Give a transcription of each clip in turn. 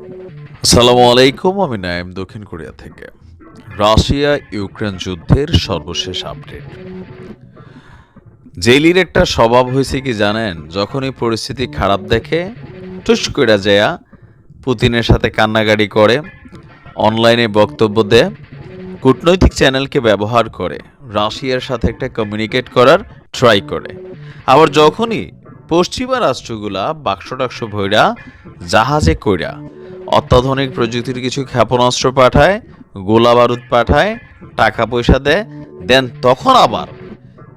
আসসালামু আলাইকুম, আমি নাইম দক্ষিণ কোরিয়া থেকে। রাশিয়া ইউক্রেন যুদ্ধের সর্বশেষ আপডেট। জেলির একটা স্বভাব হয়েছে কি জানেন, যখনই পরিস্থিতি খারাপ দেখে টুস কইরা যায়া পুতিনের সাথে কান্নাকাটি করে, অনলাইনে বক্তব্য দেয়, কূটনৈতিক চ্যানেলকে ব্যবহার করে রাশিয়ার সাথে একটা কমিউনিকেট করার ট্রাই করে। আবার যখনই পশ্চিমা রাষ্ট্রগুলা বাক্স টাক্স ভইরা জাহাজে কইরা অত্যাধুনিক প্রযুক্তির কিছু ক্ষেপণাস্ত্র পাঠায়, গোলা বারুদ পাঠায়, টাকা পয়সা দেয়, দেন তখন আবার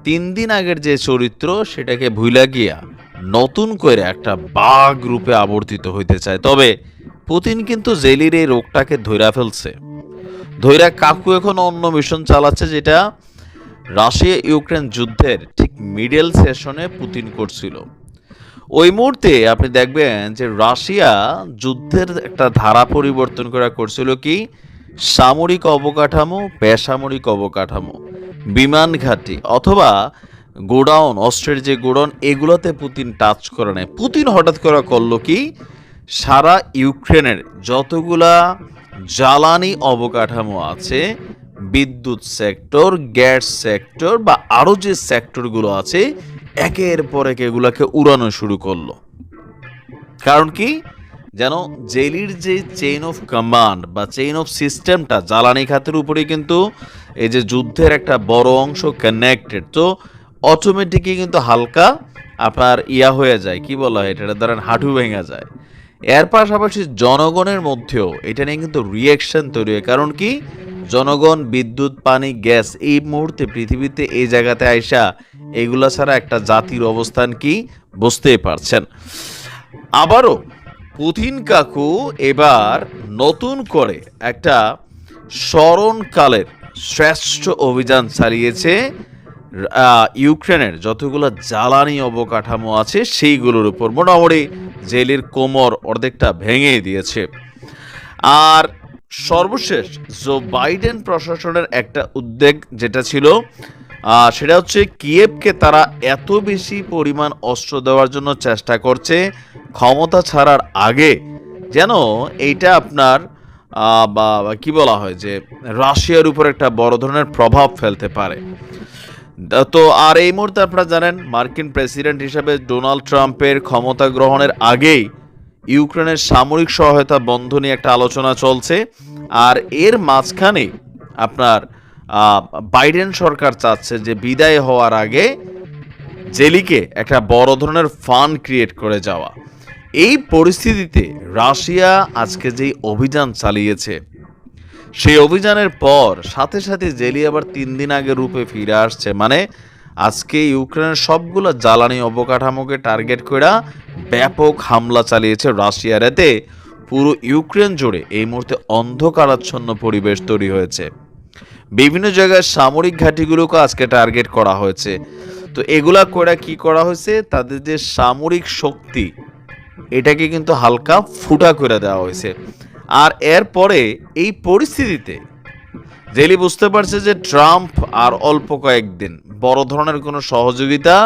3 দিন আগের যে চরিত্র সেটাকে ভুইলা গিয়া নতুন করে একটা বাঘ রূপে আবর্তিত হইতে চায়। তবে পুতিন কিন্তু জেলির এই রোগটাকে ধইরা ফেলছে। ধৈরা কাকু এখন অন্য মিশন চালাচ্ছে, যেটা রাশিয়া ইউক্রেন যুদ্ধের ঠিক মিডল সেশনে পুতিন করছিল। ওই মুহূর্তে আপনি দেখবেন যে রাশিয়া যুদ্ধের একটা ধারা পরিবর্তন করা করছিল কি, সামরিক অবকাঠামো, বেসামরিক অবকাঠামো, বিমান ঘাঁটি অথবা গোডাউন, অস্ত্রের যে গোডাউন, এগুলোতে পুতিন টাচ করে নেয়। পুতিন হঠাৎ করে করলো কি, সারা ইউক্রেনের যতগুলা জ্বালানি অবকাঠামো আছে, বিদ্যুৎ সেক্টর, গ্যাস সেক্টর বা আরও যে সেক্টরগুলো আছে, একের পর এক এগুলাকে উড়ানো শুরু করলো। কারণ কি, যেন জেলির যে চেইন অফ কমান্ড বা চেইন অফ সিস্টেমটা জ্বালানি খাতের উপরে কিন্তু এই যে যুদ্ধের একটা বড় অংশ কানেক্টেড, তো অটোমেটিকই কিন্তু হালকা আপনার ইয়া হয়ে যায়, কি বলা হয় এটা, ধরেন হাঁটু ভেঙে যায়। এর পাশাপাশি জনগণের মধ্যেও এটা নিয়ে কিন্তু রিয়াকশন তৈরি হয়। কারণ কি, জনগণ বিদ্যুৎ, পানি, গ্যাস এই মুহূর্তে পৃথিবীতে এই জায়গাতে আইসা এগুলা ছাড়া একটা জাতির অবস্থান কি বুঝতেই পারছেন। আবারও পুতিন কাকু এবার নতুন করে একটা স্মরণকালের শ্রেষ্ঠ অভিযান চালিয়েছে। ইউক্রেনের যতগুলো জ্বালানি অবকাঠামো আছে সেইগুলোর উপর মোটামুটি জেলের কোমর অর্ধেকটা ভেঙে দিয়েছে। আর সর্বশেষ জো বাইডেন প্রশাসনের একটা উদ্যোগ যেটা ছিল, সেটা হচ্ছে কিয়েভকে তারা এত বেশি পরিমাণ অস্ত্র দেওয়ার জন্য চেষ্টা করছে ক্ষমতা ছাড়ার আগে, যেন এইটা আপনার বা কি বলা হয় যে রাশিয়ার উপর একটা বড় ধরনের প্রভাব ফেলতে পারে। তো আর এই মুহূর্তে আপনারা জানেন মার্কিন প্রেসিডেন্ট হিসেবে ডোনাল্ড ট্রাম্পের ক্ষমতা গ্রহণের আগেই ইউক্রেনের সামরিক সহায়তা বন্ধ নিয়ে একটা আলোচনা চলছে। আর এর মাঝখানে আপনার বাইডেন সরকার চাচ্ছে যে বিদায় হওয়ার আগে জেলিকে একটা বড় ধরনের ফান্ড ক্রিয়েট করে যাওয়া। এই পরিস্থিতিতে রাশিয়া আজকে যেই অভিযান চালিয়েছে, সেই অভিযানের পর সাথে সাথে জেলি আবার 3 দিন আগে রূপে ফিরে আসছে। মানে আজকে ইউক্রেনের সবগুলো জ্বালানি অবকাঠামোকে টার্গেট করে ব্যাপক হামলা চালিয়েছে রাশিয়ার। এতে পুরো ইউক্রেন জুড়ে এই মুহূর্তে অন্ধকারাচ্ছন্ন পরিবেশ তৈরি হয়েছে। বিভিন্ন জায়গায় সামরিক ঘাঁটিগুলোকে আজকে টার্গেট করা হয়েছে। তো এগুলা করে কি করা হয়েছে, তাদের যে সামরিক শক্তি এটাকে কিন্তু হালকা ফুটা করে দেওয়া হয়েছে। আর এরপরে এই পরিস্থিতিতে জেলি বুঝতে পারছে যে ট্রাম্প আর অল্প কয়েকদিন বড় ধরনের কোনো সহযোগিতা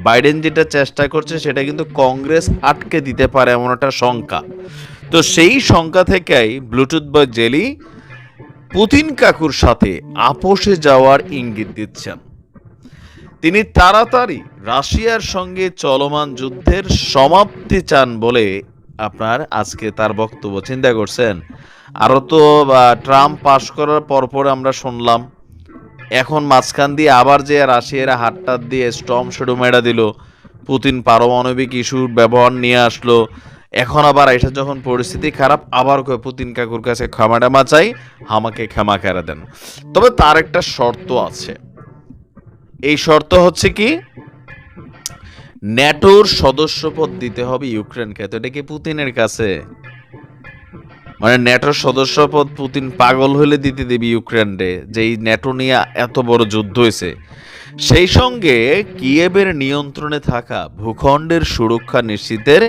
বাইডেন যেটা চেষ্টা করছে সেটা কিন্তু কংগ্রেস আটকে দিতে পারে, এমন একটা শঙ্কা। তো সেই শঙ্কা থেকেই ব্লুটুথ বয় জেলি পুতিন কাকুর সাথে আপোষে যাওয়ার ইঙ্গিত দিচ্ছেন। তিনি তাড়াতাড়ি রাশিয়ার সঙ্গে চলমান যুদ্ধের সমাপ্তি চান বলে আপনার আজকে তার বক্তব্য। চিন্তা করছেন, আরও তো ট্রাম্প পাশ করার পরপর আমরা শুনলাম, এখন মাঝখান দিয়ে আবার যে রাশিয়ারা হাতটাত দিয়ে স্টর্ম শ্যাডো মেরা দিল, পুতিন পারমাণবিক ইস্যুর ব্যবহার নিয়ে আসলো, এখন আবার এটা যখন পরিস্থিতি খারাপ আবার পুতিন কাকুর কাছে ক্ষমা টামা চাই, আমাকে ক্ষমা করে দেন। তবে তার একটা শর্ত আছে। এই শর্ত হচ্ছে কি, ন্যাটোর সদস্যপদ দিতে হবে ইউক্রেনকে। তো এটা কি পুতিনের কাছে, মানে ন্যাটোর সদস্যপদ পুতিন পাগল হলে দিতে দেবে ইউক্রেনরে, যে এই ন্যাটো নিয়ে এত বড় যুদ্ধ হয়েছে। সেই সঙ্গে কিয়েভের নিয়ন্ত্রণে থাকা ভূখণ্ডের সুরক্ষা নিশ্চিতের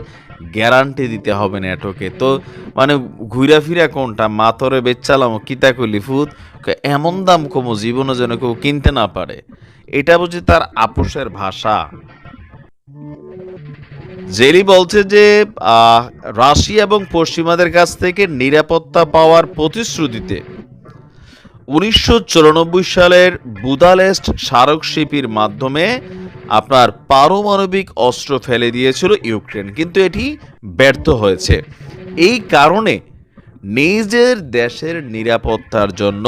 গ্যারান্টি দিতে হবে ন্যাটোকে। তো মানে ঘুরা ফিরা কোনটা, মাতরে বেচালাম কিতা কলি ফুত, এমন দাম কমো জীবনে যেন কেউ কিনতে না পারে, এটা বুঝি তার আপোষের ভাষা। জেলি বলছে যে আহ, রাশিয়া এবং পশ্চিমাদের কাছ থেকে নিরাপত্তা পাওয়ার প্রতিশ্রুতিতে 1994 সালের বুদাপেস্ট স্মারক শিবির মাধ্যমে আপনার পারমাণবিক অস্ত্র ফেলে দিয়েছিল ইউক্রেন, কিন্তু এটি ব্যর্থ হয়েছে। এই কারণে নিজের দেশের নিরাপত্তার জন্য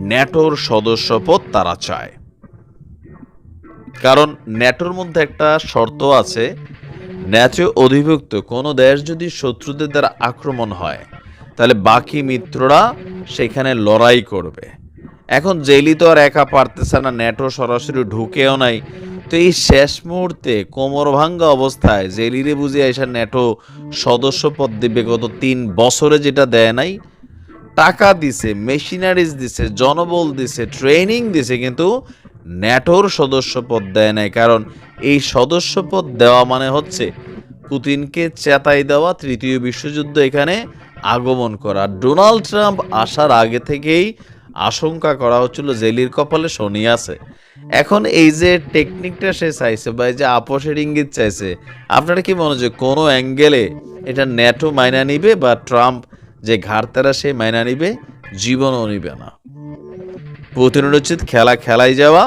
ন্যাটোর সদস্যপদ তারা চায়। কারণ ন্যাটোর মধ্যে একটা শর্ত আছে, ন্যাটো অধিভুক্ত কোনো দেশ যদি শত্রুদের দ্বারা আক্রমণ হয় তাহলে বাকি মিত্ররা সেখানে লড়াই করবে। এখন জেলি তো আর একা পারতেছে না, ন্যাটো সরাসরি ঢুকেও নাই। তো এই শেষ মুহূর্তে কোমর ভাঙ্গা অবস্থায় জেলিরে বুঝিয়ে এসে ন্যাটো সদস্যপদ দিবে, গত 3 বছরে যেটা দেয় নাই। টাকা দিছে, মেশিনারিজ দিছে, জনবল দিছে, ট্রেনিং দিছে, কিন্তু ন্যাটোর সদস্যপদ দেয় নাই। কারণ এই সদস্যপদ দেওয়া মানে হচ্ছে পুতিনকে চেতাই দেওয়া, তৃতীয় বিশ্বযুদ্ধ এখানে আগমন করা। ডোনাল্ড ট্রাম্প আসার আগে থেকেই আশঙ্কা করা হচ্ছিল জেলির কপালে শনি আছে। এখন এই যে টেকনিকটা সে চাইছে বা এই যে আপোষের ইঙ্গিত চাইছে, আপনারা কি মনে হচ্ছে কোনো অ্যাঙ্গেলে এটা ন্যাটো মাইনা নিবে বা ট্রাম্প যে ঘাড়তারা সে মাইনা নিবে? জীবনও নিবে না। পুতিনের উচিত খেলা খেলাই যাওয়া,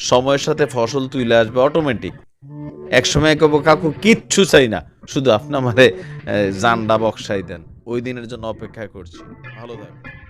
সময়ের সাথে ফসল তুলে আসবে অটোমেটিক। একসময় কব কাকু কিচ্ছু চাই না, শুধু আপনি আমারে জান্ডা বক্সাই দেন। ওই দিনের জন্য অপেক্ষা করছি। ভালো থাকবেন।